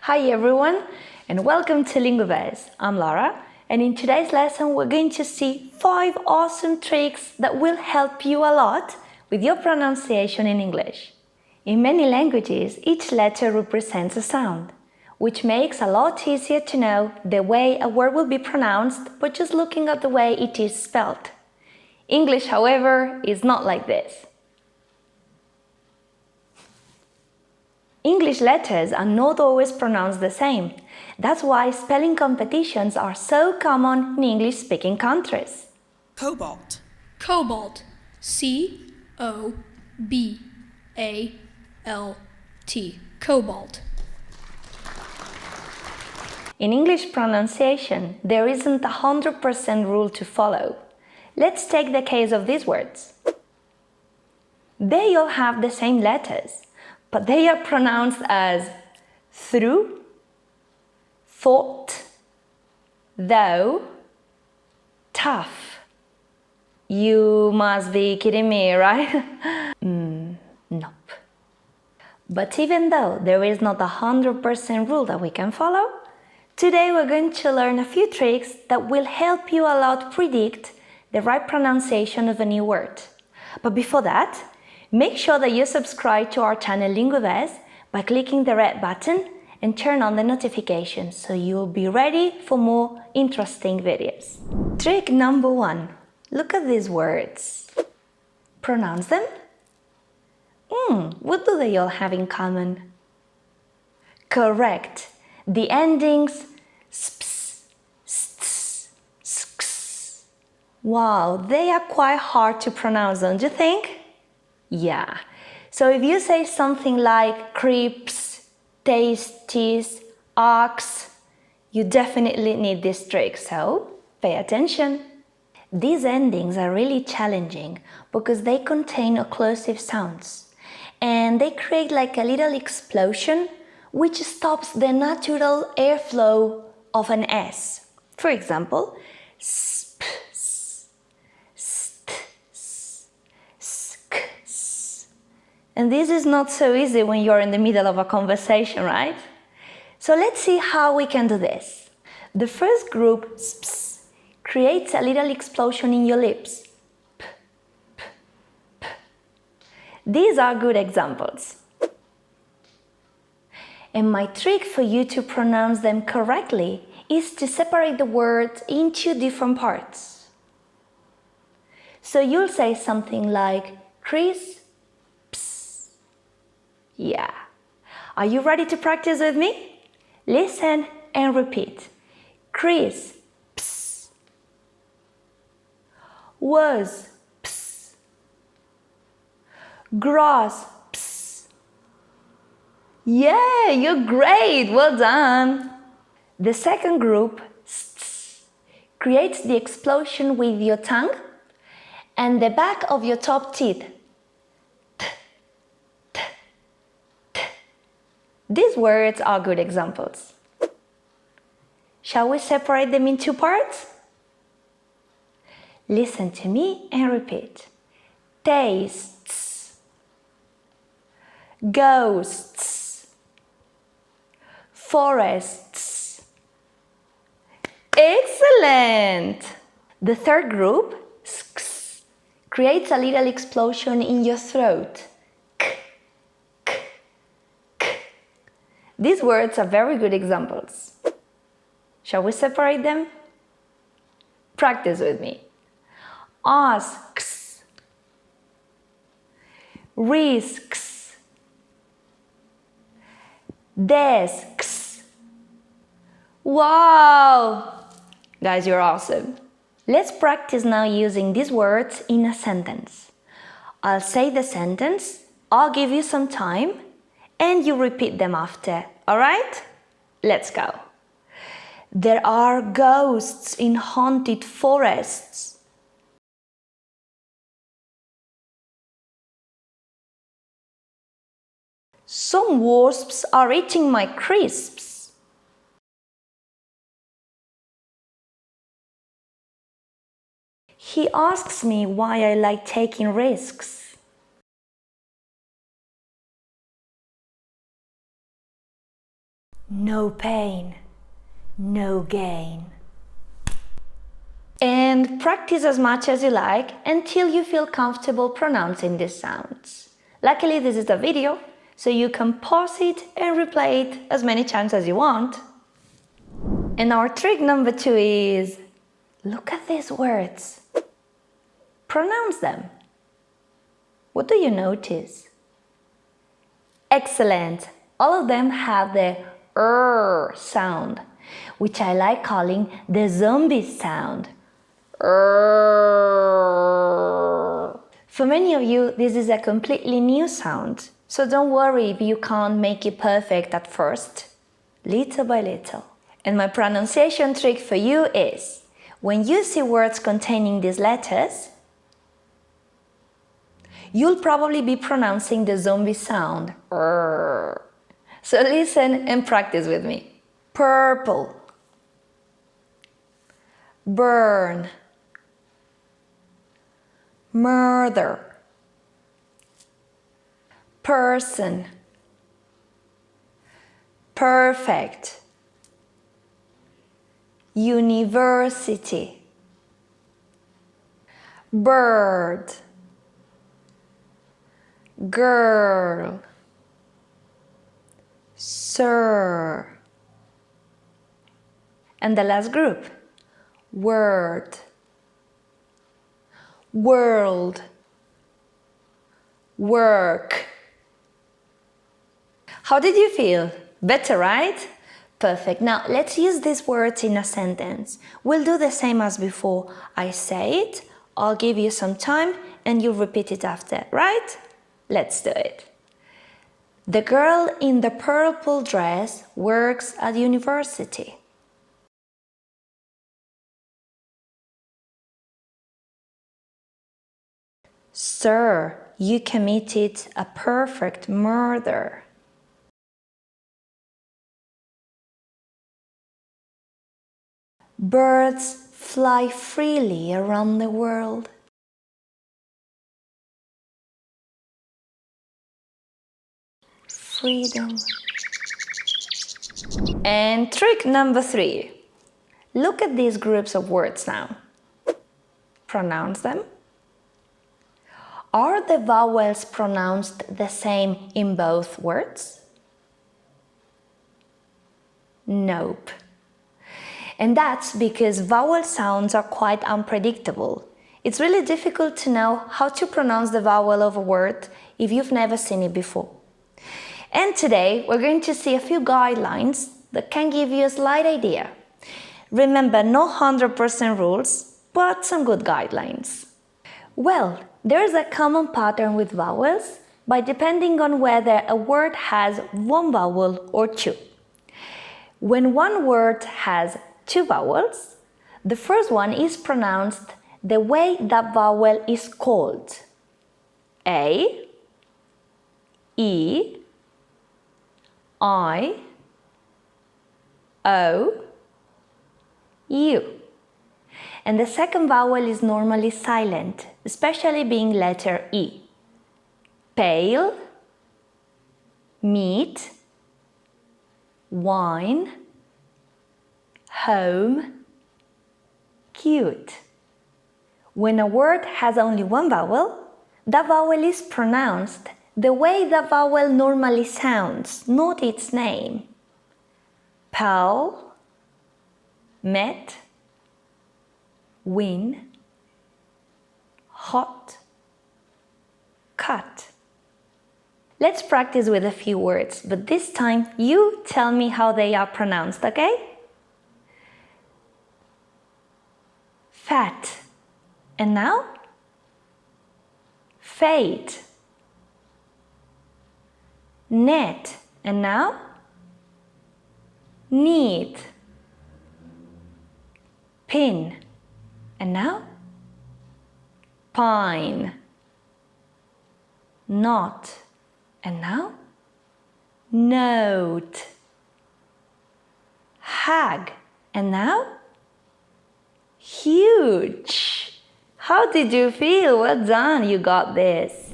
Hi everyone, and welcome to Linguivers. I'm Laura, and in today's lesson we're going to see 5 awesome tricks that will help you a lot with your pronunciation in English. In many languages, each letter represents a sound, which makes a lot easier to know the way a word will be pronounced by just looking at the way it is spelled. English, however, is not like this. English letters are not always pronounced the same. That's why spelling competitions are so common in English-speaking countries. Cobalt. Cobalt. C-O-B-A-L-T. Cobalt. In English pronunciation, there isn't a 100% rule to follow. Let's take the case of these words. They all have the same letters, but they are pronounced as thruː, thɔːt, though, tough. You must be kidding me, right? Nope. But even though there is not a 100% rule that we can follow, today we're going to learn a few tricks that will help you a lot predict the right pronunciation of a new word. But before that, make sure that you subscribe to our channel Linguivers by clicking the red button and turn on the notifications so you'll be ready for more interesting videos. Trick number 1. Look at these words. Pronounce them. What do they all have in common? Correct. The endings sps, sts, sks. Wow, they are quite hard to pronounce, don't you think? Yeah. So if you say something like creeps, tasties, ox, you definitely need this trick, so pay attention. These endings are really challenging because they contain occlusive sounds and they create like a little explosion which stops the natural airflow of an S. For example, sp, st, sk. And this is not so easy when you're in the middle of a conversation, right? So let's see how we can do this. The first group, sps, creates a little explosion in your lips. P, p, p. These are good examples. And my trick for you to pronounce them correctly is to separate the words into different parts. So you'll say something like Chris. Yeah. Are you ready to practice with me? Listen and repeat. Chris, ps. Was, ps. Grass, ps. Yeah, you're great. Well done. The second group, sts, creates the explosion with your tongue and the back of your top teeth. These words are good examples. Shall we separate them in 2 parts? Listen to me and repeat. Tastes, ghosts, forests. Excellent! The third group, sks, creates a little explosion in your throat. These words are very good examples. Shall we separate them? Practice with me. Asks, risks, desks. Wow! Guys, you're awesome. Let's practice now using these words in a sentence. I'll say the sentence, I'll give you some time, and you repeat them after, alright? Let's go. There are ghosts in haunted forests. Some wasps are eating my crisps. He asks me why I like taking risks. no pain, no gain. And practice as much as you like until you feel comfortable pronouncing these sounds. Luckily, this is a video, so you can pause it and replay it as many times as you want. And our trick number 2 is, look at these words. Pronounce them. What do you notice? Excellent! All of them have the R sound, which I like calling the zombie sound. For many of you, this is a completely new sound, so don't worry if you can't make it perfect at first, little by little. And my pronunciation trick for you is, when you see words containing these letters, you'll probably be pronouncing the zombie sound. So listen and practice with me. Purple, burn, murder, person, perfect, university, bird, girl, sir. And the last group, word, world, work. How did you feel? Better, right? Perfect. Now let's use these words in a sentence. We'll do the same as before. I say it, I'll give you some time, and you'll repeat it after, right? Let's do it. The girl in the purple dress works at university. Sir, you committed a perfect murder. Birds fly freely around the world. Freedom. And trick number 3. Look at these groups of words now. Pronounce them. Are the vowels pronounced the same in both words? Nope. And that's because vowel sounds are quite unpredictable. It's really difficult to know how to pronounce the vowel of a word if you've never seen it before. And today we're going to see a few guidelines that can give you a slight idea. Remember, no 100% rules, but some good guidelines. Well, there's a common pattern with vowels by depending on whether a word has one vowel or two. When one word has 2 vowels, the first one is pronounced the way that vowel is called. A, E, I, O, U. And the second vowel is normally silent, especially being letter E. Pale, meat, wine, home, cute. When a word has only one vowel, that vowel is pronounced the way the vowel normally sounds, not its name. Pal, met, win, hot, cut. Let's practice with a few words, but this time you tell me how they are pronounced, okay? Fat. And now? Fate. Net. And now? Need. Pin. And now? Pine. Knot. And now? Note. Hag. And now? Huge! How did you feel? Well done, you got this.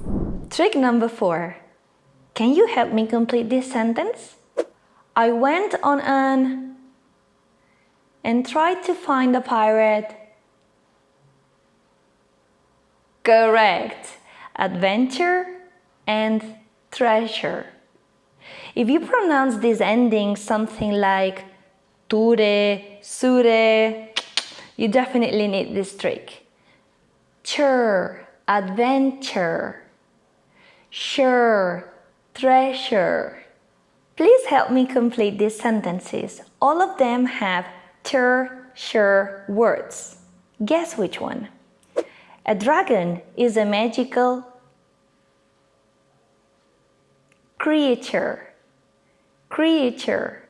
Trick number 4. Can you help me complete this sentence? I went on an and tried to find a pirate. Correct. Adventure and treasure. If you pronounce these endings something like ture, sure, you definitely need this trick. Chur, adventure. Sure, treasure. Please help me complete these sentences. All of them have ter, sure words. Guess which one? A dragon is a magical creature. Creature.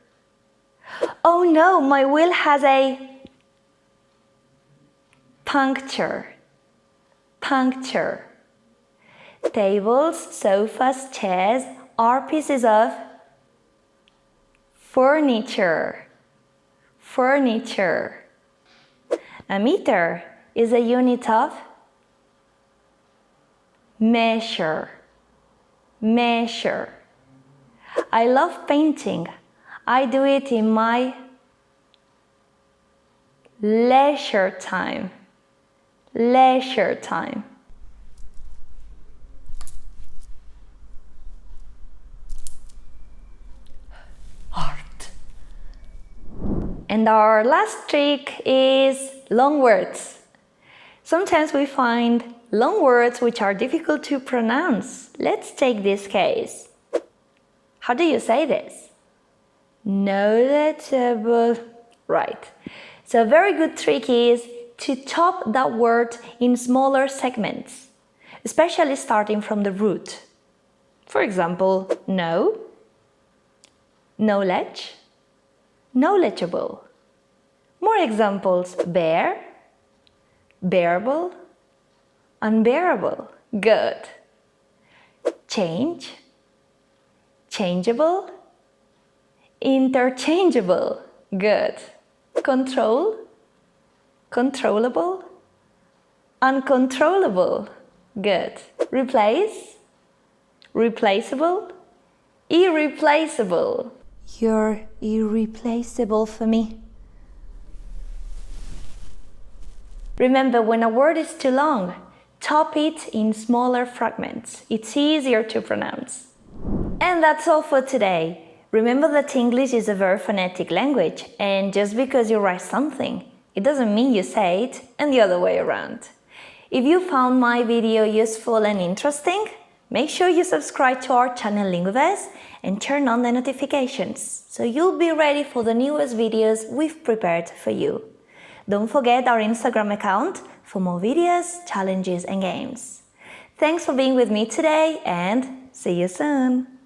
Oh no, my wheel has a puncture. Puncture. Tables, sofas, chairs are pieces of furniture. Furniture. A meter is a unit of measure. Measure. I love painting. I do it in my leisure time. Leisure time. Art. And our last trick is long words. Sometimes we find long words which are difficult to pronounce. Let's take this case. How do you say this? Knowledgeable. Right. So a very good trick is to chop that word in smaller segments, especially starting from the root. For example, know, knowledge, knowledgeable. More examples: bear, bearable, unbearable. Good. Change, changeable, interchangeable. Good. Control, controllable, uncontrollable. Good. Replace, replaceable, irreplaceable. You're irreplaceable for me. Remember, when a word is too long, chop it in smaller fragments. It's easier to pronounce. And that's all for today. Remember that English is a very phonetic language, and just because you write something, it doesn't mean you say it, and the other way around. If you found my video useful and interesting, make sure you subscribe to our channel Linguivers and turn on the notifications, so you'll be ready for the newest videos we've prepared for you. Don't forget our Instagram account for more videos, challenges and games. Thanks for being with me today, and see you soon!